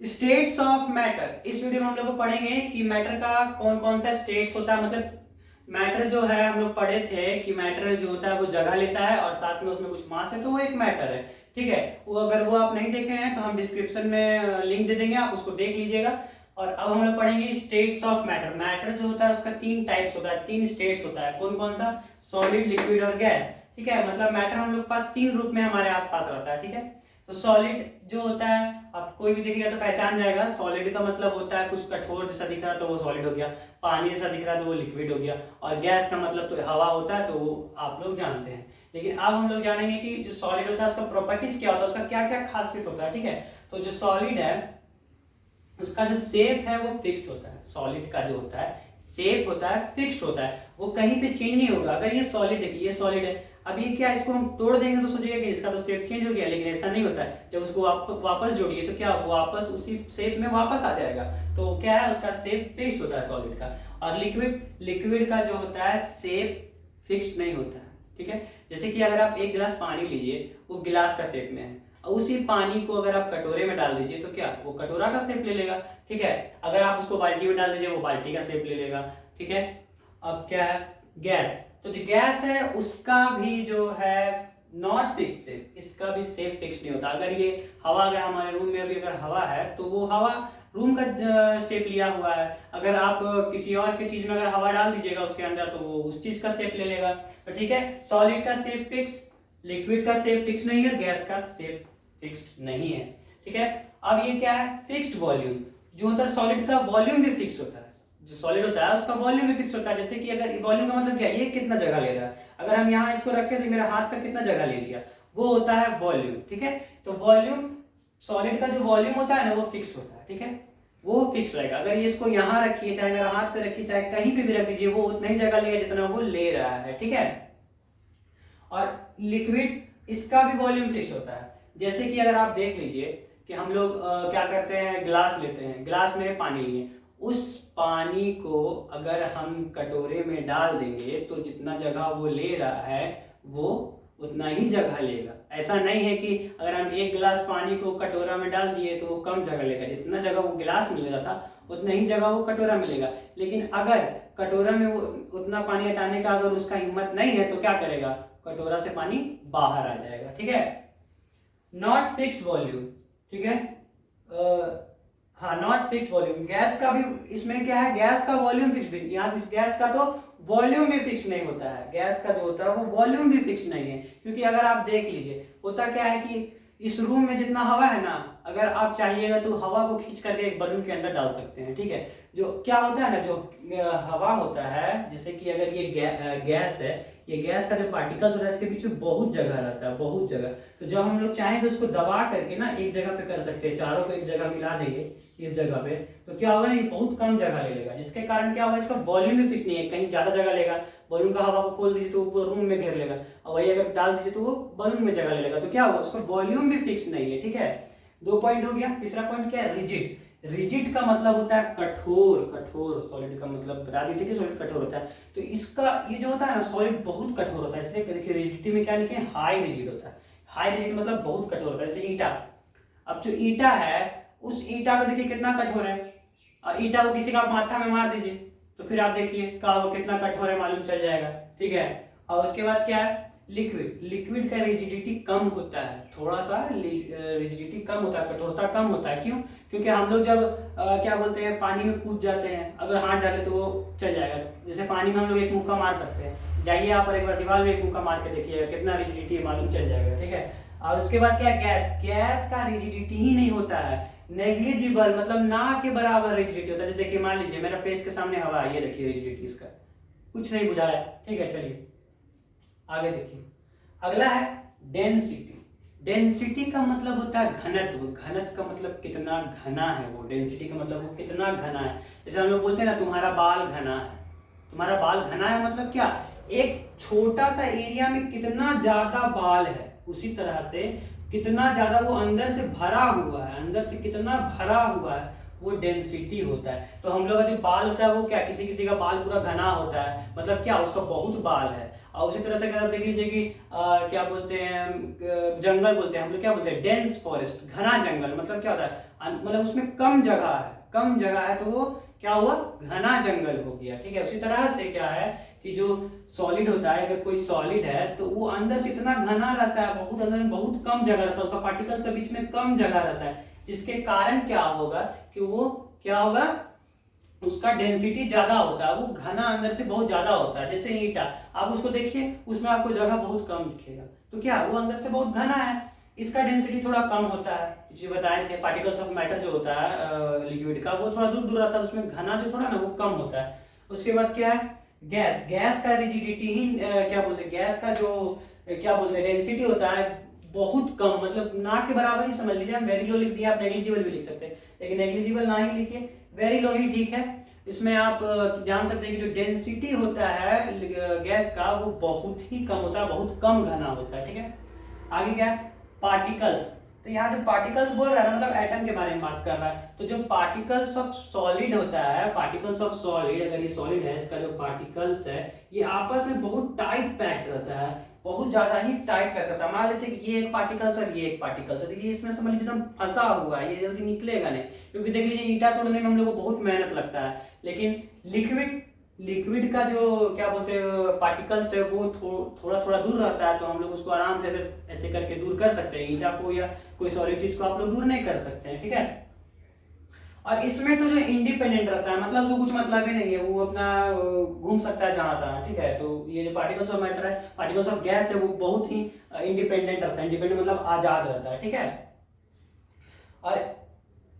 States of matter, इस video में हम लोग पढ़ेंगे कि मैटर का कौन कौन सा स्टेट्स होता है। मतलब मैटर जो है हम लोग पढ़े थे कि मैटर जो होता है वो जगह लेता है और साथ में उसमें कुछ मास है, तो वो एक मैटर है। ठीक है, वो अगर वो आप नहीं देखे हैं तो हम डिस्क्रिप्शन में लिंक दे देंगे, आप उसको देख लीजिएगा। और अब हम लोग पढ़ेंगे स्टेट्स ऑफ मैटर। मैटर जो होता है उसका तीन टाइप्स होता है, तीन स्टेट्स होता है। कौन कौन सा? सॉलिड, लिक्विड और गैस। ठीक है, मतलब मैटर हम लोग पास तीन रूप में हमारे आसपास रहता है। ठीक है, तो सॉलिड जो होता है, आप कोई भी देखेगा तो पहचान जाएगा। सॉलिड का मतलब होता है कुछ कठोर जैसा दिख रहा है तो वो सॉलिड हो गया, पानी जैसा दिख रहा है तो वो लिक्विड हो गया, और गैस का मतलब तो हवा होता है, तो वो आप लोग जानते हैं। लेकिन अब हम लोग जानेंगे कि जो सॉलिड होता है उसका प्रॉपर्टीज क्या होता है, उसका क्या क्या खासियत होता है। ठीक है, तो जो सॉलिड है उसका जो शेप है वो फिक्स्ड होता है। सॉलिड का जो होता है शेप होता है फिक्स्ड होता है, वो कहीं पे चेंज नहीं होगा। अगर ये सॉलिड है, ये सॉलिड है, अब ये क्या, इसको हम तोड़ देंगे तो सोचिएगा कि इसका तो शेप चेंज हो गया, लेकिन ऐसा नहीं होता है। जब उसको वापस जोड़िए तो क्या, वो वापस उसी शेप में वापस आ जाएगा। तो क्या है, उसका शेप फिक्स्ड होता है सॉलिड का। और लिक्विड का जो होता है शेप फिक्स्ड नहीं होता है। ठीक है, जैसे कि अगर आप एक गिलास पानी लीजिए, वो गिलास का शेप में है, और उसी पानी को अगर आप कटोरे में डाल दीजिए तो क्या, वो कटोरा का शेप ले लेगा। ठीक है, अगर आप उसको बाल्टी में डाल दीजिए वो बाल्टी का शेप ले लेगा। ठीक है, अब क्या है, गैस। तो जो गैस है उसका भी जो है नॉट फिक्स शेप, इसका भी शेप फिक्स नहीं होता। अगर ये हवा, अगर हमारे रूम में अभी अगर हवा है तो वो हवा रूम का शेप लिया हुआ है। अगर आप किसी और की चीज में अगर हवा डाल दीजिएगा उसके अंदर तो वो उस चीज का शेप ले लेगा। तो ठीक है, सॉलिड का शेप फिक्स, लिक्विड का शेप फिक्स नहीं है, गैस का शेप फिक्स्ड नहीं है। ठीक है, अब ये क्या है, फिक्स्ड वॉल्यूम। जो होता है सॉलिड का वॉल्यूम भी फिक्स होता है, जो सॉलिड होता है उसका वॉल्यूम भी फिक्स होता है। जैसे कि अगर वॉल्यूम का मतलब क्या है, ये कितना जगह ले रहा है, अगर हम यहाँ इसको रखें तो मेरा हाथ का कितना जगह ले लिया, वो होता है वॉल्यूम। ठीक है, तो वॉल्यूम, सॉलिड का जो वॉल्यूम होता है ना वो फिक्स होता है। ठीक है, वो फिक्स रहेगा। अगर ये इसको यहाँ रखिए, चाहे मेरा हाथ पे रखिए, चाहे कहीं पे भी रख दीजिए, वो उतना ही जगह लेगा जितना वो ले रहा है। ठीक है, और लिक्विड, इसका भी वॉल्यूम फिक्स होता है। जैसे कि अगर आप देख लीजिए कि हम लोग क्या करते हैं, ग्लास लेते हैं, ग्लास में पानी लिए, उस पानी को अगर हम कटोरे में डाल देंगे तो जितना जगह वो ले रहा है वो उतना ही जगह लेगा। ऐसा नहीं है कि अगर हम एक गिलास पानी को कटोरा में डाल दिए तो वो कम जगह लेगा, जितना जगह वो गिलास में ले रहा था उतना ही जगह वो कटोरा में लेगा। लेकिन अगर कटोरा में वो उतना पानी हटाने का अगर उसका हिम्मत नहीं है तो क्या करेगा, कटोरा से पानी बाहर आ जाएगा। ठीक है, नॉट फिक्स्ड वॉल्यूम। ठीक है, हाँ, नॉट फिक्स्ड वॉल्यूम। गैस का भी इसमें क्या है, गैस का वॉल्यूम फिक्स भी, यहाँ गैस का तो वॉल्यूम भी फिक्स नहीं होता है। गैस का जो होता है वो वॉल्यूम भी फिक्स नहीं है, क्योंकि अगर आप देख लीजिए होता क्या है कि इस रूम में जितना हवा है ना, अगर आप चाहिएगा तो हवा को खींच करके एक बलून के अंदर डाल सकते हैं। ठीक है, जो क्या होता है ना, जो हवा होता है, जैसे कि अगर ये गैस है, ये गैस का जो पार्टिकल्स होता है इसके बीच में बहुत जगह रहता है, बहुत जगह। तो जब हम लोग चाहें तो उसको दबा करके ना एक जगह पे कर सकते हैं, चारों को एक जगह मिला देंगे इस जगह पे, तो क्या होगा ना, ये बहुत कम जगह ले लेगा, जिसके कारण क्या होगा, इसका वॉल्यूम भी फिक्स नहीं है, कहीं ज्यादा जगह लेगा। बलून का हवा को खोल दीजिए तो वो रूम में घेर लेगा, और वही अगर डाल दीजिए तो वो बलून में जगह ले लेगा। तो क्या होगा, उसका वॉल्यूम भी फिक्स नहीं है। ठीक है, 2 पॉइंट हो गया। तीसरा पॉइंट क्या है, रिजिड। रिजिड का मतलब होता है कठोर, कठोर। सॉलिड का मतलब बता दी थी कि सॉलिड कठोर होता है, तो इसका ये जो होता है ना, सॉलिड बहुत कठोर होता है। इसलिए देखिए रिजिडिटी में क्या लिखे, हाई रिजिड होता है। हाई रिजिड मतलब बहुत कठोर होता है, जैसे ईंटा। अब जो ईंटा है उस ईंटा को देखिए कितना कठोर है, और ईंटा को किसी का माथा में मार दीजिए तो फिर आप देखिए का वो कितना कठोर है, मालूम चल जाएगा। ठीक है, और उसके बाद क्या है, लिक्विड। लिक्विड का रिजिडिटी कम होता है, थोड़ा सा रिजिडिटी कम होता है, कठोरता कम होता है। क्यों? क्योंकि हम लोग जब क्या बोलते हैं, पानी में कूद जाते हैं, अगर हाथ डाले तो वो चल जाएगा। जैसे पानी में हम लोग एक मुक्का मार सकते हैं, जाइए आप और एक बार दीवार में एक मुक्का मार के देखिएगा कितना रिजिडिटी है, मालूम चल जाएगा। ठीक है, और उसके बाद क्या, गैस। गैस का रिजिडिटी ही नहीं होता है, नेग्लिजिबल, मतलब ना के बराबर रिजिडिटी होता है। जैसे देखिए, मान लीजिए मेरा फेस के सामने हवा है, ये देखिए रिजिडिटी इसका कुछ नहीं बुझाया। ठीक है, चलिए आगे देखिए। अगला है डेंसिटी। डेंसिटी का मतलब होता है घनत्व। घनत्व का मतलब कितना घना है वो, डेंसिटी का मतलब वो कितना घना है। जैसे हम लोग बोलते हैं ना, तुम्हारा बाल घना है, तुम्हारा बाल घना है मतलब क्या, एक छोटा सा एरिया में कितना ज्यादा बाल है, उसी तरह से कितना ज्यादा वो अंदर से भरा हुआ है, अंदर से कितना भरा हुआ है, वो डेंसिटी होता है। तो हम लोग का जो बाल होता है वो क्या, किसी किसी का बाल पूरा घना होता है, मतलब क्या, उसका बहुत बाल है। और उसी तरह से अगर आप देख लीजिए कि क्या बोलते हैं, जंगल बोलते हैं हम लोग, क्या बोलते हैं, डेंस फॉरेस्ट, घना जंगल, मतलब क्या होता है, मतलब उसमें कम जगह है, कम जगह है, तो वो क्या हुआ, घना जंगल हो गया। ठीक है, उसी तरह से क्या है कि जो सॉलिड होता है, अगर कोई सॉलिड है तो वो अंदर से इतना घना रहता है, बहुत अंदर में बहुत कम जगह रहता है, उसका पार्टिकल्स के बीच में कम जगह रहता है, जिसके कारण क्या होगा कि वो क्या होगा, उसका डेंसिटी ज्यादा होता है, वो घना अंदर से बहुत ज्यादा होता है। जैसे ईटा, आप उसको देखिए, उसमें आपको जगह बहुत कम दिखेगा, तो क्या वो अंदर से बहुत घना है, इसका डेंसिटी थोड़ा कम होता है। जो बताए थे पार्टिकल्स ऑफ मैटर जो होता है लिक्विड का, वो थोड़ा दूर दूर रहता है, उसमें घना जो थोड़ा ना वो कम होता है। उसके बाद क्या है, गैस, गैस का रिजिडिटी ही क्या बोलते हैं, गैस का जो क्या बोलते हैं डेंसिटी होता है बहुत कम, मतलब ना के बराबर ही समझ लीजिए। वेरी लो लिख दिया, आप नेग्लिजिबल भी लिख सकते हैं, लेकिन नेग्लिजिबल ना ही लिखिए, वेरी लो ही ठीक है। इसमें आप जान सकते हैं कि जो डेंसिटी होता है गैस का वो बहुत ही कम होता है, बहुत कम घना होता है। ठीक है, आगे क्या है, पार्टिकल्स। तो यहाँ जो पार्टिकल्स बोल रहा है ना, मतलब एटम के बारे में बात कर रहा है। तो जो पार्टिकल्स ऑफ सॉलिड होता है, पार्टिकल्स ऑफ सॉलिड, अगर ये सॉलिड है, इसका जो पार्टिकल्स है ये आपस में बहुत टाइट पैक्ड रहता है, बहुत ज्यादा ही टाइट पैक रहता है। मान लेते हैं कि ये एक पार्टिकल्स और ये एक पार्टिकल्स है, तो ये इसमें समझ लीजिए एकदम फंसा हुआ है, ये जल्दी निकलेगा नहीं, क्योंकि देख लीजिए ईंटा तोड़ने में हम लोग को बहुत मेहनत लगता है, लेकिन लिक्विड, लिक्विड का जो क्या बोलते हैं पार्टिकल्स है वो थोड़ा थोड़ा दूर रहता है, तो हम लोग उसको आराम से ऐसे ऐसे करके दूर कर सकते हैं। ईंटा को या कोई सॉलिड चीज को आप लोग दूर नहीं कर सकते हैं। ठीक है, और इसमें तो जो इंडिपेंडेंट रहता है, मतलब उसको कुछ मतलब ही नहीं है, वो अपना घूम सकता है जहां तहां। ठीक है, तो ये जो पार्टिकल्स ऑफ मैटर है, पार्टिकल्स ऑफ गैस है, वो बहुत ही इंडिपेंडेंट रहता है, इंडिपेंडेंट मतलब आजाद रहता है। ठीक है, और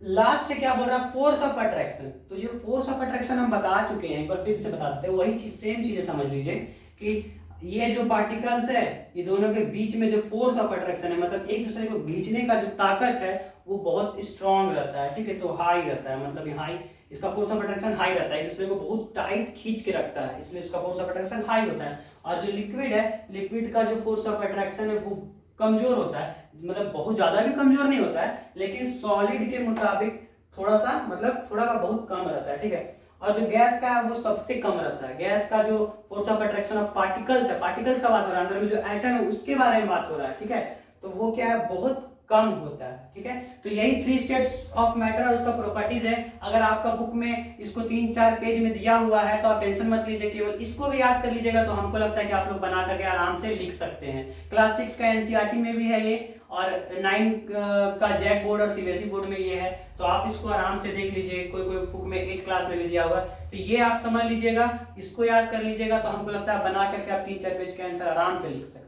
लास्ट है क्या बोल रहा है, फोर्स ऑफ अट्रैक्शन। तो ये फोर्स ऑफ अट्रैक्शन हम बता चुके हैं, एक बार फिर से बता देते हैं, वही चीज सेम चीजें समझ लीजिए कि ये जो पार्टिकल्स है, ये दोनों के बीच में जो फोर्स ऑफ अट्रैक्शन है, मतलब एक दूसरे को खींचने का जो ताकत है वो बहुत स्ट्रांग रहता है। ठीक है, तो हाई रहता है, मतलब ये हाई, इसका फोर्स ऑफ अट्रैक्शन हाई रहता है, एक दूसरे को बहुत टाइट खींच के रखता है, इसलिए इसका फोर्स ऑफ अट्रैक्शन हाई होता है। और जो लिक्विड है, लिक्विड का जो फोर्स ऑफ अट्रैक्शन है वो कमजोर होता है, मतलब बहुत ज्यादा भी कमजोर नहीं होता है, लेकिन सॉलिड के मुताबिक थोड़ा सा, मतलब थोड़ा का बहुत कम रहता है। ठीक है, और जो गैस का है वो सबसे कम रहता है। गैस का जो force of attraction of particles है, पार्टिकल्स का बात हो रहा है, अंदर में जो एटम है उसके बारे में बात हो रहा है। ठीक है, तो वो क्या है, बहुत कम होता है। ठीक है, तो यही 3 स्टेट्स ऑफ मैटर और उसका प्रॉपर्टीज है। अगर आपका बुक में इसको 3-4 पेज में दिया हुआ है तो आप टेंशन मत लीजिए, केवल इसको भी याद कर लीजिएगा, तो हमको लगता है कि आप लोग बना करके आराम से लिख सकते हैं। क्लास 6 का एनसीईआरटी में भी है ये, और 9 का जैक बोर्ड और सीबीएसई बोर्ड में ये है, तो आप इसको आराम से देख लीजिए। कोई कोई बुक में 8 क्लास में भी दिया हुआ है, तो ये आप समझ लीजिएगा, इसको याद कर लीजिएगा, तो हमको लगता है बना करके आप 3-4 पेज का आंसर आराम से लिख सकते हैं।